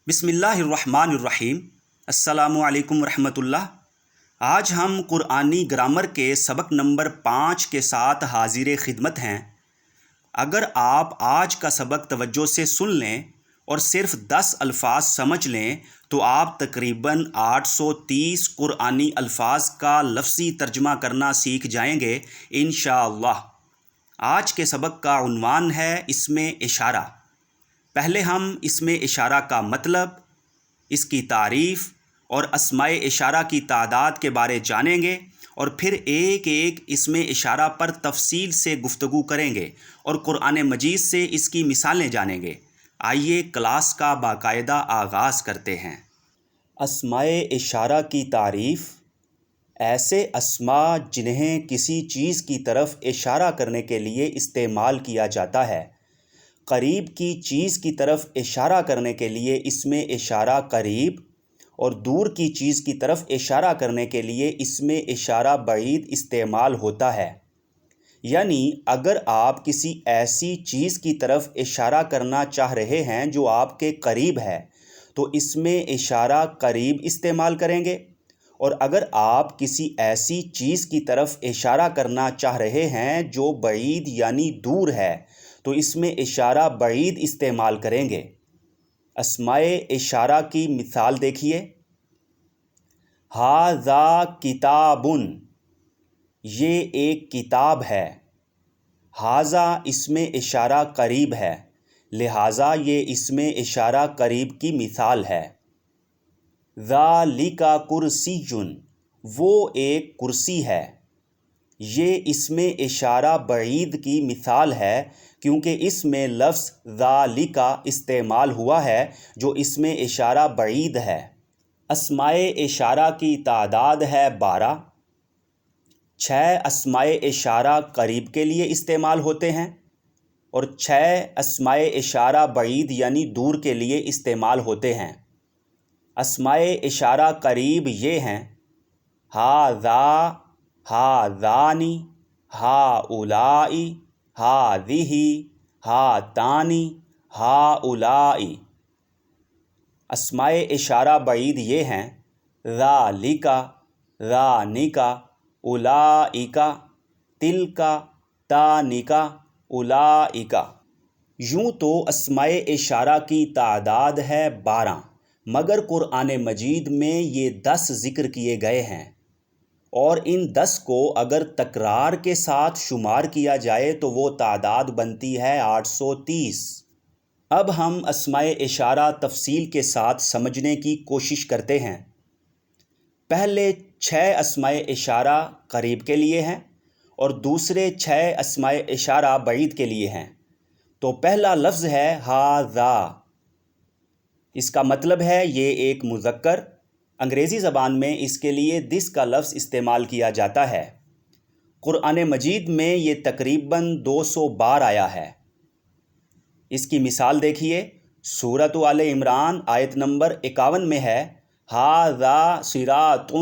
بسم اللہ الرحمن الرحیم۔ السلام علیکم ورحمۃ اللہ۔ آج ہم قرآنی گرامر کے سبق نمبر 5 کے ساتھ حاضر خدمت ہیں۔ اگر آپ آج کا سبق توجہ سے سن لیں اور صرف 10 الفاظ سمجھ لیں تو آپ تقریباً 830 قرآنی الفاظ کا لفظی ترجمہ کرنا سیکھ جائیں گے انشاءاللہ۔ آج کے سبق کا عنوان ہے اسم اشارہ۔ پہلے ہم اسم اشارہ کا مطلب، اس کی تعریف اور اسماء اشارہ کی تعداد کے بارے جانیں گے اور پھر ایک ایک اسم اشارہ پر تفصیل سے گفتگو کریں گے اور قرآن مجید سے اس کی مثالیں جانیں گے۔ آئیے کلاس کا باقاعدہ آغاز کرتے ہیں۔ اسماء اشارہ کی تعریف: ایسے اسماء جنہیں کسی چیز کی طرف اشارہ کرنے کے لیے استعمال کیا جاتا ہے۔ قریب کی چیز کی طرف اشارہ کرنے کے لیے اسم اشارہ قریب اور دور کی چیز کی طرف اشارہ کرنے کے لیے اسم اشارہ بعید استعمال ہوتا ہے۔ یعنی اگر آپ کسی ایسی چیز کی طرف اشارہ کرنا چاہ رہے ہیں جو آپ کے قریب ہے تو اسم اشارہ قریب استعمال کریں گے، اور اگر آپ کسی ایسی چیز کی طرف اشارہ کرنا چاہ رہے ہیں جو بعید یعنی دور ہے تو اسم اشارہ بعید استعمال کریں گے۔ اسماء اشارہ کی مثال دیکھیے۔ ھذا کتاب، یہ ایک کتاب ہے۔ ھذا اسم اشارہ قریب ہے، لہٰذا یہ اسم اشارہ قریب کی مثال ہے۔ ذالک کرسی، وہ ایک کرسی ہے۔ یہ اسم اشارہ بعید کی مثال ہے کیونکہ اس میں لفظ ذالک استعمال ہوا ہے جو اسم اشارہ بعید ہے۔ اسماء اشارہ کی تعداد ہے 12۔ 6 اسماء اشارہ قریب کے لیے استعمال ہوتے ہیں اور 6 اسماء اشارہ بعید یعنی دور کے لیے استعمال ہوتے ہیں۔ اسماء اشارہ قریب یہ ہیں: ھذا، ھذانی، ھؤلاء، ھذہ، ھاتان، ھؤلاء۔ اسماء اشارہ بعید یہ ہیں: ذالک، ذانک، اولئک، تلک، تانک، اولئک۔ یوں تو اسماء اشارہ کی تعداد ہے 12، مگر قرآن مجید میں یہ 10 ذکر کیے گئے ہیں، اور ان 10 کو اگر تکرار کے ساتھ شمار کیا جائے تو وہ تعداد بنتی ہے 830۔ اب ہم اسماء اشارہ تفصیل کے ساتھ سمجھنے کی کوشش کرتے ہیں۔ پہلے 6 اسماء اشارہ قریب کے لیے ہیں اور دوسرے 6 اسماء اشارہ بعید کے لیے ہیں۔ تو پہلا لفظ ہے ھذا۔ اس کا مطلب ہے یہ ایک مذکر۔ انگریزی زبان میں اس کے لیے دس کا لفظ استعمال کیا جاتا ہے۔ قرآن مجید میں یہ تقریباً 200 بار آیا ہے۔ اس کی مثال دیکھیے۔ سورۃ آل عمران آیت نمبر 51 میں ہے: ھذا صراط،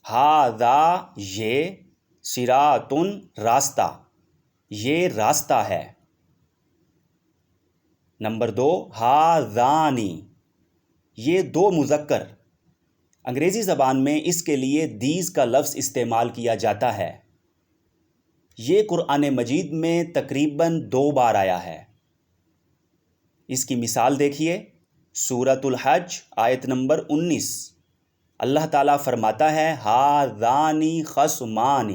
ھذا یہ، صراط راستہ، یہ راستہ ہے۔ نمبر 2، ھذانی، یہ 2 مذکر۔ انگریزی زبان میں اس کے لیے دیز کا لفظ استعمال کیا جاتا ہے۔ یہ قرآن مجید میں تقریباً 2 بار آیا ہے۔ اس کی مثال دیکھیے۔ سورۃ الحج آیت نمبر 19، اللہ تعالیٰ فرماتا ہے: ھذانی خصمان،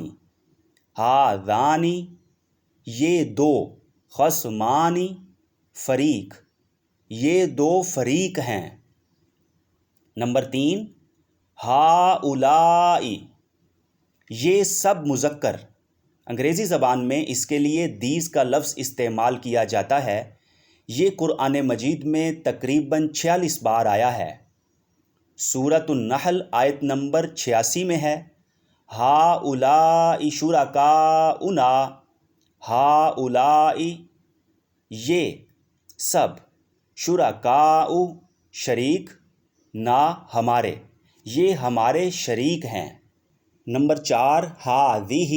ھذانی یہ 2، خصمان فریق، یہ 2 فریق ہیں۔ نمبر 3، ھؤلاء، یہ سب مذکر۔ انگریزی زبان میں اس کے لیے دیز کا لفظ استعمال کیا جاتا ہے۔ یہ قرآن مجید میں تقریباً 46 بار آیا ہے۔ سورۃ النحل آیت نمبر 86 میں ہے: ھؤلاء شرکاؤنا، ھؤلاء یہ سب، شرکاء شریک، نا ہمارے، یہ ہمارے شریک ہیں۔ نمبر 4، ھذہ،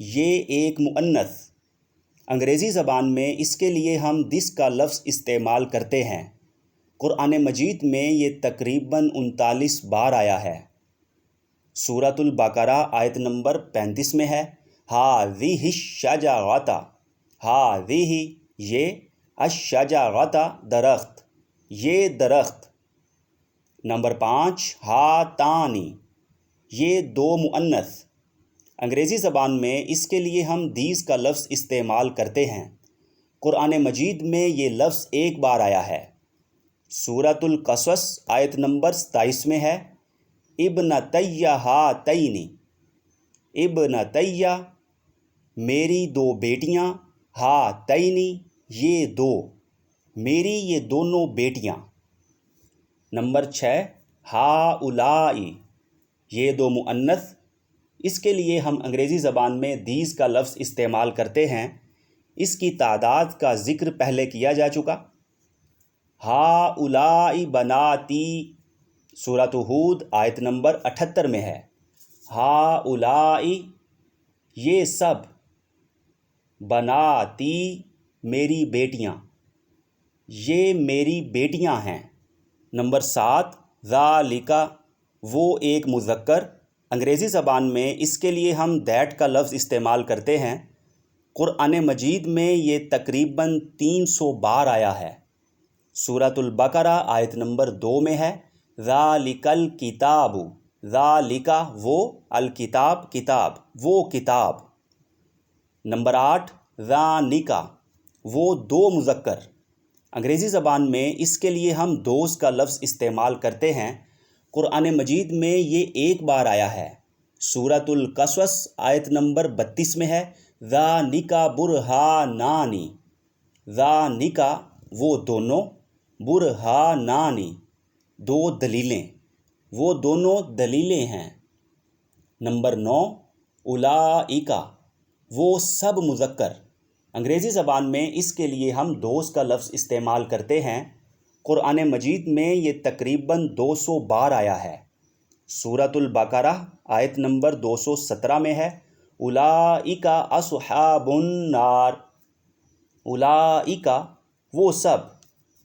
یہ ایک مؤنث۔ انگریزی زبان میں اس کے لیے ہم دس کا لفظ استعمال کرتے ہیں۔ قرآن مجید میں یہ تقریباً 39 بار آیا ہے۔ سورۃ البقرہ آیت نمبر 35 میں ہے ہٰذِہِ الشَّجَرَۃُ، ہٰذِہِ یہ، الشَّجَرَۃُ درخت، یہ درخت۔ نمبر 5 ہاتانی، یہ دو مؤنث۔ انگریزی زبان میں اس کے لیے ہم دیز کا لفظ استعمال کرتے ہیں۔ قرآن مجید میں یہ لفظ ایک بار آیا ہے۔ سورۃ القصص آیت نمبر 27 میں ہے ابنتی ہاتین، ابنتی میری دو بیٹیاں، ہاتین یہ دو، میری یہ دونوں بیٹیاں۔ نمبر 6 ہؤلائی، یہ دو مؤنث۔ اس کے لیے ہم انگریزی زبان میں دیز کا لفظ استعمال کرتے ہیں۔ اس کی تعداد کا ذکر پہلے کیا جا چکا۔ ہؤلائی بناتی، سورۃ ہود آیت نمبر 78 میں ہے ہؤلائی یہ سب، بناتی میری بیٹیاں، یہ میری بیٹیاں ہیں۔ نمبر 7 ذالک، وہ ایک مذکر۔ انگریزی زبان میں اس کے لیے ہم دیٹ کا لفظ استعمال کرتے ہیں۔ قرآن مجید میں یہ تقریباً 300 بار آیا ہے۔ سورۃ البقرہ آیت نمبر 2 میں ہے ذالک الکتاب، ذالک وہ، الکتاب کتاب، وہ کتاب۔ نمبر 8 ذانک، وہ دو مذکر۔ انگریزی زبان میں اس کے لیے ہم دوز کا لفظ استعمال کرتے ہیں۔ قرآن مجید میں یہ ایک بار آیا ہے۔ سورۃ القصص آیت نمبر 32 میں ہے ذانک برہانان، ذانک وہ دونوں، برہانان دو دلیلیں، وہ دونوں دلیلیں ہیں۔ نمبر 9 اولئک، وہ سب مذکر۔ انگریزی زبان میں اس کے لیے ہم دوز کا لفظ استعمال کرتے ہیں۔ قرآن مجید میں یہ تقریباً 200 بار آیا ہے۔ سورۃ البقرہ آیت نمبر 217 میں ہے اولئک اصحاب النار، اولئک وہ سب،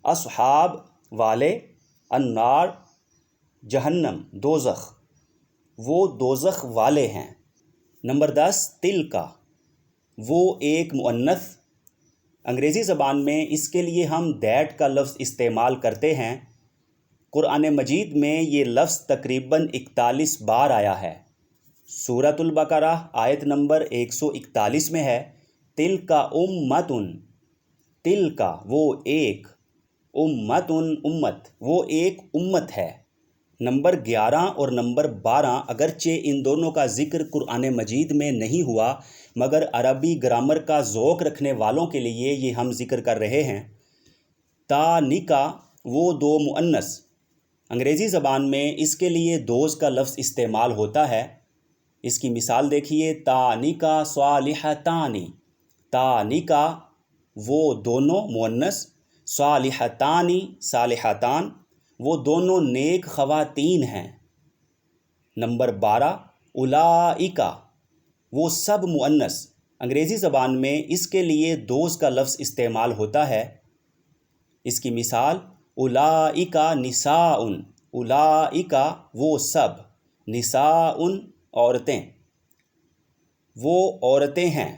اصحاب والے، النار جہنم دوزخ، وہ دوزخ والے ہیں۔ نمبر 10 تلک، وہ ایک مؤنث۔ انگریزی زبان میں اس کے لیے ہم دیٹ کا لفظ استعمال کرتے ہیں۔ قرآن مجید میں یہ لفظ تقریباً 41 بار آیا ہے۔ سورۃ البقرہ آیت نمبر 141 میں ہے تلک امۃ، تلک وہ ایک، امۃ امت وہ ایک امت ہے۔ نمبر 11 اور نمبر 12 اگرچہ ان دونوں کا ذکر قرآن مجید میں نہیں ہوا، مگر عربی گرامر کا ذوق رکھنے والوں کے لیے یہ ہم ذکر کر رہے ہیں۔ تانکا وہ دو مؤنث۔ انگریزی زبان میں اس کے لیے دوز کا لفظ استعمال ہوتا ہے۔ اس کی مثال دیکھیے تانکا صالحتان، تانکا وہ دونوں مؤنث، صالحتان صالحتان وہ دونوں نیک خواتین ہیں۔ نمبر 12 اولئک، وہ سب مؤنث۔ انگریزی زبان میں اس کے لیے دوز کا لفظ استعمال ہوتا ہے۔ اس کی مثال اولئک نساء، اولئک وہ سب، نساء عورتیں، وہ عورتیں ہیں۔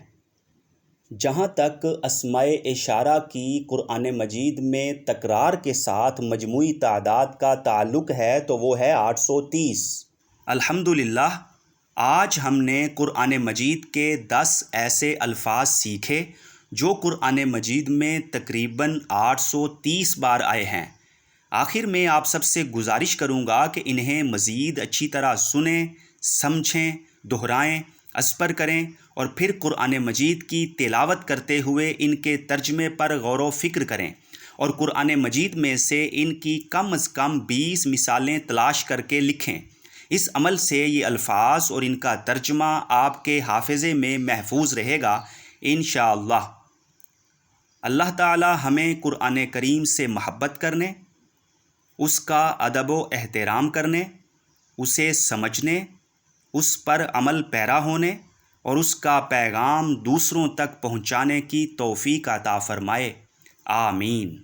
جہاں تک اسماء اشارہ کی قرآن مجید میں تکرار کے ساتھ مجموعی تعداد کا تعلق ہے تو وہ ہے 830۔ الحمدللہ، آج ہم نے قرآن مجید کے 10 ایسے الفاظ سیکھے جو قرآن مجید میں تقریباً 830 بار آئے ہیں۔ آخر میں آپ سب سے گزارش کروں گا کہ انہیں مزید اچھی طرح سنیں، سمجھیں، دہرائیں، اسپر کریں اور پھر قرآن مجید کی تلاوت کرتے ہوئے ان کے ترجمے پر غور و فکر کریں اور قرآن مجید میں سے ان کی کم از کم 20 مثالیں تلاش کر کے لکھیں۔ اس عمل سے یہ الفاظ اور ان کا ترجمہ آپ کے حافظے میں محفوظ رہے گا انشاءاللہ۔ اللہ تعالی ہمیں قرآن کریم سے محبت کرنے، اس کا ادب و احترام کرنے، اسے سمجھنے، اس پر عمل پیرا ہونے اور اس کا پیغام دوسروں تک پہنچانے کی توفیق عطا فرمائے، آمین۔